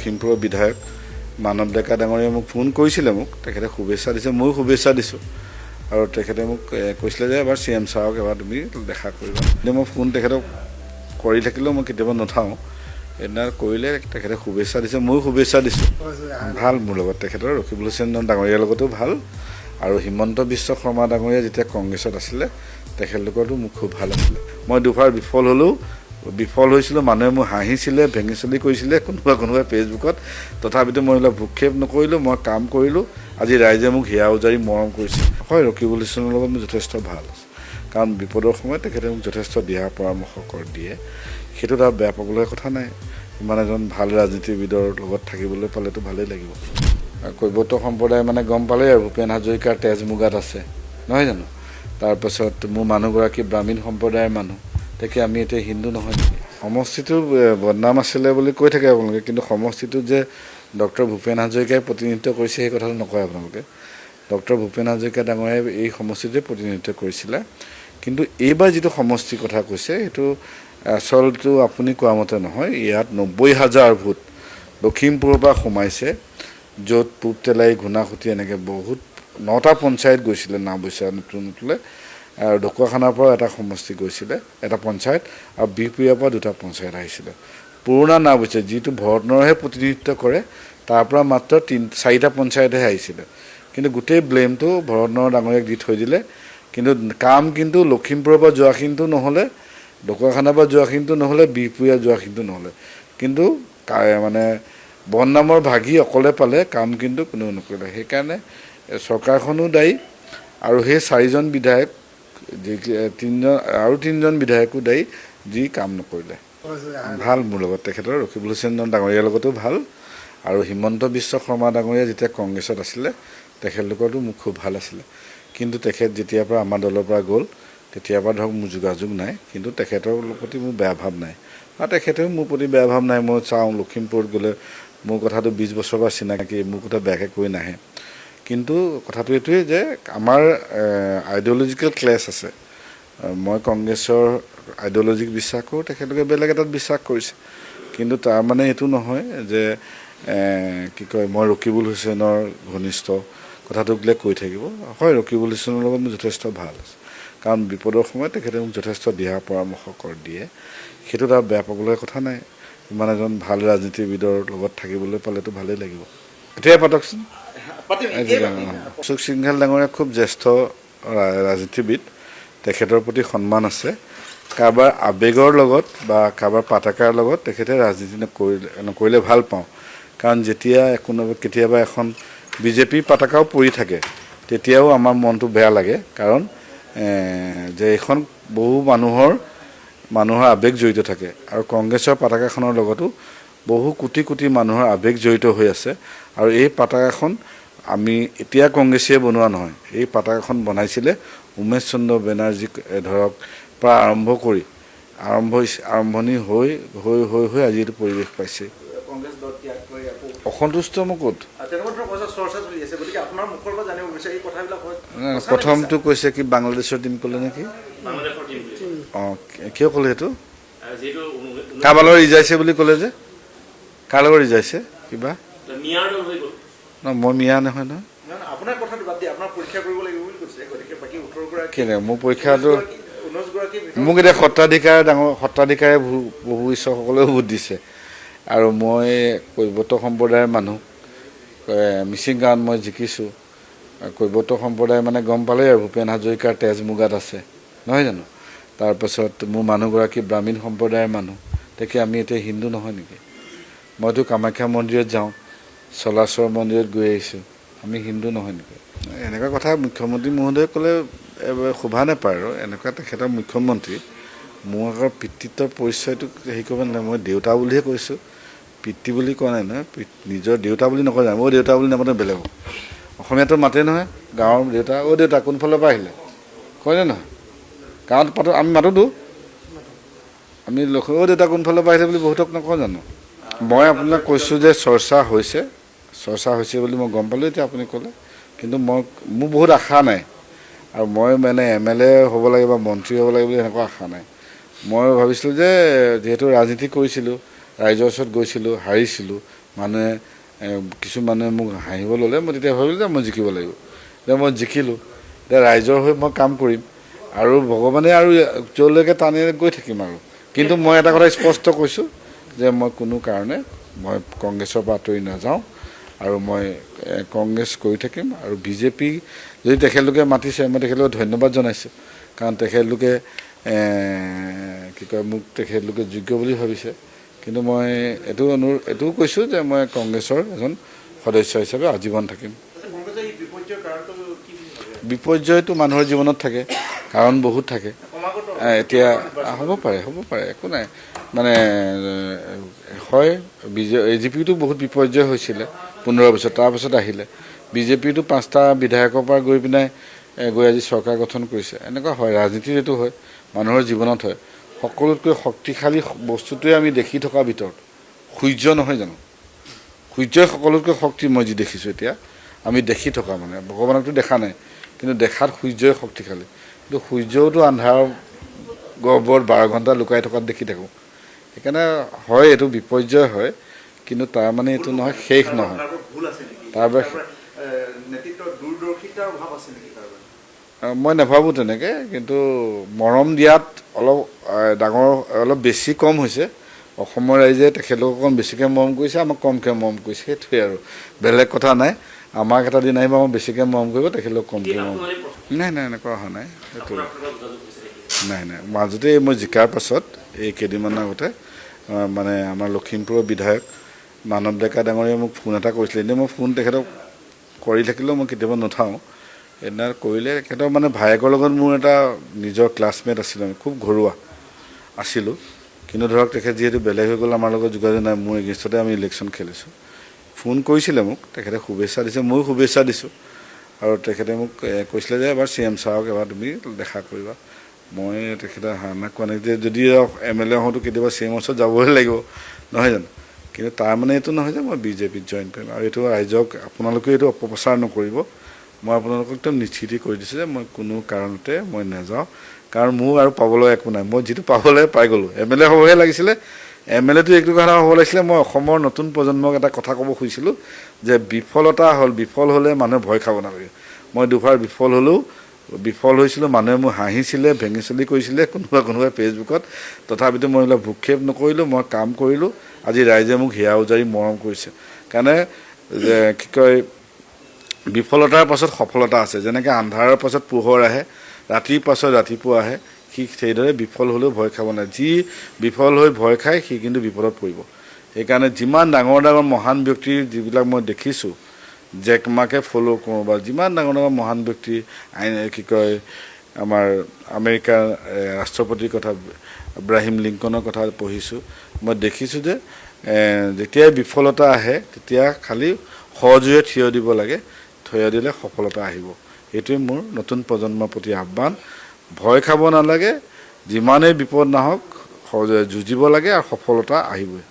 লখিমপুৰৰ বিধায়ক মানৱ ডেকা ডাঙৰীয়াই মোক ফোন কৰিছিলে, মোক তেখেতে শুভেচ্ছা দিছে, ময়ো শুভেচ্ছা দিছোঁ। আৰু তেখেতে মোক কৈছিলে যে এবাৰ CM ছাৰক এবাৰ তুমি দেখা কৰিবা। কিন্তু মই ফোন তেখেতক কৰি থাকিলেও মই কেতিয়াবা নুঠাওঁ। এদিনা কৰিলে তেখেতে শুভেচ্ছা দিছে, ময়ো শুভেচ্ছা দিছোঁ। ভাল মোৰ লগত তেখেতৰ ৰকিবুল হুছেইন ডাঙৰীয়াৰ লগতো ভাল। আৰু হিমন্ত বিশ্ব শৰ্মা ডাঙৰীয়া যেতিয়া কংগ্ৰেছত আছিলে তেখেতলোকৰতো মোক খুব ভাল আছিলে। মই দুবাৰ বিফল হৈছিলোঁ, মানুহে মোক হাঁহিছিলে, ভেঙিচলি কৰিছিলে কোনোবাই ফেচবুকত। তথাপিতো মই এইবিলাক ভূক্ষেপ নকৰিলোঁ, মই কাম কৰিলোঁ। আজি ৰাইজে মোক হিয়া উজাৰি মৰম কৰিছে। হয়, ৰকিবুল হুছেইনৰ লগত মোৰ যথেষ্ট ভাল আছে, কাৰণ বিপদৰ সময়ত তেখেতে মোক যথেষ্ট দিহা পৰামৰ্শ দিয়ে। সেইটো তাৰ বেয়া পাবলগীয়া কথা নাই। ইমান এজন ভাল ৰাজনীতিবিদৰ লগত থাকিবলৈ পালেতো ভালেই লাগিব। কৈৱৰ্ত সম্প্ৰদায় মানে গম পালেই আৰু ভূপেন হাজৰিকাৰ তেজ মুগাত আছে, নহয় জানো? তাৰপাছত মোৰ মানুহগৰাকী ব্ৰাহ্মীণ সম্প্ৰদায়ৰ মানুহ, তাকে আমি এতিয়া হিন্দু নহয় নেকি? সমষ্টিটো বদনাম আছিলে বুলি কৈ থাকে আপোনালোকে, কিন্তু সমষ্টিটোত যে ডক্টৰ ভূপেন হাজৰিকাই প্ৰতিনিধিত্ব কৰিছে সেই কথাটো নকয় আপোনালোকে। ডক্টৰ ভূপেন হাজৰিকা ডাঙৰীয়াই এই সমষ্টিটোৱে প্ৰতিনিধিত্ব কৰিছিলে। কিন্তু এইবাৰ যিটো সমষ্টিৰ কথা কৈছে সেইটো আচলটো আপুনি কোৱা মতে নহয়। ইয়াত 90,000 ভোট লখিমপুৰৰ পৰা সোমাইছে, য'ত পূব তেলাই, ঘোনাসুতি এনেকৈ বহুত 9টা পঞ্চায়ত গৈছিলে নাওবৈচা নতুনলৈ। আৰু ঢকুৱাখানাৰ পৰা এটা সমষ্টি গৈছিলে, এটা পঞ্চায়ত, আৰু বিহপুৰীয়াৰ পৰা 2টা পঞ্চায়ত আহিছিলে। পুৰণা নাওবৈচা যিটো ভৰতনৰহে প্ৰতিনিধিত্ব কৰে তাৰ পৰা মাত্ৰ 4টা পঞ্চায়তহে আহিছিলে। কিন্তু গোটেই ব্লেমটো ভৰতনৰ ডাঙৰীয়াক দি থৈ দিলে। কিন্তু কাম কিন্তু লখিমপুৰৰ পৰা যোৱাখিনিতো নহ'লে, ঢকুৱাখানাৰ পৰা যোৱাখিনিতো নহ'লে, বিহপুৰীয়া যোৱাখিনিতো নহ'লে। কিন্তু মানে বদনামৰ ভাগি অকলে পালে, কাম কিন্তু কোনেও নকৰিলে। সেইকাৰণে চৰকাৰখনো দায়ী, আৰু সেই 4জন বিধায়ক আৰু 3জন বিধায়কো দায়ী যি কাম নকৰিলে। ভাল মোৰ লগত তেখেতৰ ৰকিবুল হুছেইন ডাঙৰীয়াৰ লগতো ভাল। আৰু হিমন্ত বিশ্ব শৰ্মা ডাঙৰীয়া যেতিয়া কংগ্ৰেছত আছিলে তেখেতলোকৰতো মোক খুব ভাল আছিলে। কিন্তু তেখেত যেতিয়াৰ পৰা আমাৰ দলৰ পৰা গ'ল তেতিয়াৰ পৰা ধৰক মোৰ যোগাযোগ নাই। কিন্তু তেখেতৰ প্ৰতি মোৰ বেয়া ভাৱ নাই, আৰু তেখেতেও মোৰ প্ৰতি বেয়া ভাৱ নাই। মই চাওঁ লখিমপুৰত গ'লে মোৰ কথাটো 20 বছৰৰ পৰা চিনাকি, মোৰ কথা বেয়াকৈ কৈ নাহে। কিন্তু কথাটো এইটোৱেই যে আমাৰ আইডিঅ'লজিকেল ক্লেছ আছে। মই কংগ্ৰেছৰ আইডিঅ'লজিক বিশ্বাস কৰোঁ, তেখেতলোকে বেলেগ এটাত বিশ্বাস কৰিছে। কিন্তু তাৰ মানে এইটো নহয় যে কি কয় মই ৰকিবুল হুছেইনৰ ঘনিষ্ঠ, কথাটো বোলে কৈ থাকিব। হয়, ৰকিবুল হুছেইনৰ লগত মোৰ যথেষ্ট ভাল আছে, কাৰণ বিপদৰ সময়ত তেখেতে মোক যথেষ্ট দিহা পৰামৰ্শ দিয়ে। সেইটো তাৰ বেয়া পাবলগীয়া কথা নাই। ইমান এজন ভাল ৰাজনীতিবিদৰ লগত থাকিবলৈ পালেতো ভালেই লাগিব। এতিয়াই পাতকচোন। অশোক সিংঘাল ডাঙৰীয়া খুব জ্যেষ্ঠ ৰাজনীতিবিদ, তেখেতৰ প্ৰতি সন্মান আছে। কাৰোবাৰ আৱেগৰ লগত বা কাৰোবাৰ পতাকাৰ লগত তেখেতে ৰাজনীতি নকৰিলে ভাল পাওঁ। কাৰণ যেতিয়া কেতিয়াবা এখন বিজেপিৰ পতাকাও পৰি থাকে তেতিয়াও আমাৰ মনটো বেয়া লাগে, কাৰণ যে এইখন বহু মানুহৰ আৱেগ জড়িত থাকে। আৰু কংগ্ৰেছৰ পতাকাখনৰ লগতো বহু কোটি কোটি মানুহৰ আৱেগ জড়িত হৈ আছে। আৰু এই পতাকাখন আমি এতিয়া কংগ্ৰেছীয়ে বনোৱা নহয়, এই পতাকাখন বনাইছিলে উমেশ চন্দ্ৰ বেনাৰ্জীক ধৰক পৰা আৰম্ভণি হৈ আজি এইটো পৰিৱেশ পাইছে। অসন্তুষ্ট মোক ক'ত? প্ৰথমটো কৈছে কি বাংলাদেশৰ টিম ক'লে নেকি? অঁ, কিয় ক'লে সেইটো? কাৰোবাৰ লগত ৰিজাইছে বুলি ক'লে যে, কাৰ লগত ৰিজাইছে? কিবা মই মিয়া নহয় নহয়। মোৰ পৰীক্ষাটো মোক এতিয়া সত্ৰাধিকাৰে বহু ঈশ্বৰসকলেও ভোট দিছে। আৰু মই কৈৱৰ্ত সম্প্ৰদায়ৰ মানুহ, মিচিং গাঁৱত মই জিকিছোঁ। কৈৱৰ্ত সম্প্ৰদায় মানে গম পালেই আৰু ভূপেন হাজৰিকাৰ তেজ মুগাত আছে, নহয় জানো? তাৰপাছত মোৰ মানুহগৰাকী ব্ৰাহ্মীণ সম্প্ৰদায়ৰ মানুহ, তাকে আমি এতিয়া হিন্দু নহয় নেকি? মইতো কামাখ্যা মন্দিৰত যাওঁ, চলাশ্বৰ মন্দিৰত গৈ আহিছোঁ, আমি হিন্দু নহয় নেকি? এনেকুৱা কথা মুখ্যমন্ত্ৰী মহোদয়ে ক'লে শোভা নাপায়। আৰু এনেকুৱা তেখেতৰ মুখ্যমন্ত্ৰী, মোৰ আকৌ পিতৃত্বৰ পৰিচয়টো হেৰি কৰিব নালাগে। মই দেউতা বুলিহে কৈছোঁ, পিতৃ বুলি কোৱা নাই নহয়। নিজৰ দেউতা বুলি নকয় জানো? মই দেউতা বুলি নামাতে বেলেগক। অসমীয়াতো মাতে নহয়, গাঁৱৰ দেউতা, অ' দেউতা কোনফালৰ পৰা আহিলে, কয়নে নহয়? গাঁৱত আমি মাতোতো, আমি অ' দেউতা কোনফালৰ পৰা আহিলে বুলি বহুতক নকওঁ জানো? মই আপোনাক কৈছোঁ যে চৰ্চা হৈছে বুলি মই গম পালোঁ এতিয়া আপুনি ক'লে। কিন্তু মোৰ বহুত আশা নাই, আৰু মই মানে MLA হ'ব লাগে বা মন্ত্ৰী হ'ব লাগে বুলি এনেকুৱা আশা নাই। মই ভাবিছিলোঁ যে যিহেতু ৰাজনীতি কৰিছিলোঁ, ৰাইজৰ ওচৰত গৈছিলোঁ, হাৰিছিলোঁ, মানুহে কিছুমানে মোক হাঁহিব ল'লে মই তেতিয়া ভাবিলোঁ যে মই জিকিব লাগিব। এতিয়া মই জিকিলোঁ, এতিয়া ৰাইজৰ হৈ মই কাম কৰিম আৰু ভগৱানে আৰু য'লৈকে টানি গৈ থাকিম আৰু। কিন্তু মই এটা কথা স্পষ্ট কৈছোঁ যে মই কোনো কাৰণে মই কংগ্ৰেছৰ পৰা আঁতৰি নাযাওঁ আৰু মই কংগ্ৰেছ কৰি থাকিম। আৰু বিজেপি যদি তেখেতলোকে মাতিছে মই তেখেতলোকক ধন্যবাদ জনাইছোঁ, কাৰণ তেখেতলোকে মোক তেখেতলোকে যোগ্য বুলি ভাবিছে। কিন্তু মই এইটোও কৈছোঁ যে মই কংগ্ৰেছৰ এজন সদস্য হিচাপে আজীৱন থাকিম। বিপৰ্যয়টো মানুহৰ জীৱনত থাকে, কাৰণ বহুত থাকে। এতিয়া হ'ব পাৰে একো নাই, মানে হয় AGPতো বহুত বিপৰ্যয় হৈছিলে 15 বছৰ, তাৰপাছত আহিলে বিজেপিতো 5টা বিধায়কৰ পৰা গৈ পিনে আজি চৰকাৰ গঠন কৰিছে। এনেকুৱা হয়, ৰাজনীতিত এইটো হয়, মানুহৰ জীৱনত হয়। সকলোতকৈ শক্তিশালী বস্তুটোৱে আমি দেখি থকাৰ ভিতৰত সূৰ্য নহয় জানো? সূৰ্যই সকলোতকৈ শক্তি মই যি দেখিছোঁ এতিয়া, আমি দেখি থকা মানে ভগৱানকতো দেখা নাই, কিন্তু দেখাত সূৰ্যই শক্তিশালী। কিন্তু সূৰ্যওতো আন্ধাৰ গৰ্ভত 12 ঘণ্টা লুকাই থকাত দেখি থাকোঁ। সেইকাৰণে হয় এইটো বিপৰ্যয় হয়, কিন্তু তাৰ মানে এইটো নহয় শেষ নহয়। তাৰ মই নাভাবোঁ তেনেকৈ, কিন্তু মৰম দিয়াত অলপ বেছি কম হৈছে। অসমৰ ৰাইজে তেখেতলোকক অকণ বেছিকৈ মৰম কৰিছে, আমাক কমকৈ মৰম কৰিছে, সেইটোৱে আৰু বেলেগ কথা নাই। আমাক এটা দিন আহিব আমাক বেছিকৈ মৰম কৰিব, তেখেতলোকক কমকৈ মৰম নাই এনেকুৱা অহা নাই। সেইটো নাই মাজতে মই জিকাৰ পাছত এই কেইদিনমানৰ আগতে মানে আমাৰ লখিমপুৰৰ বিধায়ক মানৱ ডেকা ডাঙৰীয়াই মোক ফোন এটা কৰিছিলে। এনেই মই ফোন তেখেতক কৰি থাকিলেও মই কেতিয়াবা নুঠাওঁ। সেইদিনা কৰিলে তেখেতৰ মানে ভায়েকৰ লগত মোৰ এটা নিজৰ ক্লাছমেট আছিলে, খুব ঘৰুৱা আছিলোঁ। কিন্তু ধৰক তেখেত যিহেতু বেলেগ হৈ গ'ল, আমাৰ লগত যোগাযোগ নাই। মোৰ এগেইনষ্টতে আমি ইলেকশ্যন খেলিছোঁ। ফোন কৰিছিলে মোক, তেখেতে শুভেচ্ছা দিছে, ময়ো শুভেচ্ছা দিছোঁ। আৰু তেখেতে মোক কৈছিলে যে এবাৰ CM ছাৰক এবাৰ তুমি দেখা কৰিবা। মই তেখেতে হানা কোৱা নাই যে যদি MLA হওঁতো কেতিয়াবা CM ওচৰত যাবই লাগিব, নহয় জানো? কিন্তু তাৰ মানে এইটো নহয় যে মই বিজেপিত জইন কৰিম। আৰু এইটো ৰাইজক আপোনালোকেও এইটো অপপ্ৰচাৰ নকৰিব। মই আপোনালোকক একদম নিশ্চিতি কৰি দিছোঁ যে মই কোনো কাৰণতে মই নাযাওঁ, কাৰণ মোৰ আৰু পাবলৈ একো নাই। মই যিটো পাবলৈ পাই গ'লোঁ। MLA হ'বহে লাগিছিলে। MLAটো এইটো কথা হ'ব লাগিছিলে, মই অসমৰ নতুন প্ৰজন্মক এটা কথা ক'ব খুজিছিলোঁ যে বিফল হ'লে মানুহে ভয় খাব নালাগে। মই দুবাৰ বিফল হৈছিলোঁ, মানুহে মোক হাঁহিছিলে, ভেঙিচলি কৰিছিলে কোনোবাই ফেচবুকত। তথাপিতো মই এইবিলাক ভূক্ষেপ নকৰিলোঁ, মই কাম কৰিলোঁ। আজি ৰাইজে মোক হিয়া উজাৰি মৰম কৰিছে। কাৰণে বিফলতাৰ পাছত সফলতা আছে। যেনেকৈ আন্ধাৰৰ পাছত পোহৰ আহে, ৰাতিৰ পাছত ৰাতিপুৱা আহে, সেইদৰে বিফল হ'লেও ভয় খাব নাই। যি বিফল হৈ ভয় খায় সি কিন্তু বিপদত পৰিব। সেইকাৰণে যিমান ডাঙৰ মহান ব্যক্তিৰ যিবিলাক মই দেখিছোঁ, জেক মাকে ফ'ল' কৰোঁ বা যিমান ডাঙৰ মহান ব্যক্তি আমাৰ আমেৰিকাৰ ৰাষ্ট্ৰপতিৰ কথা আব্ৰাহিম লিংকনৰ কথা পঢ়িছোঁ, মই দেখিছোঁ যে যেতিয়াই বিফলতা আহে তেতিয়া খালি সহযোগে থিয় দিব লাগে, থিয় দিলে সফলতা আহিব। এইটোৱে মোৰ নতুন প্ৰজন্মৰ প্ৰতি আহ্বান। ভয় খাব নালাগে, যিমানেই বিপদ নাহক সহযোগে যুঁজিব লাগে আৰু সফলতা আহিবই।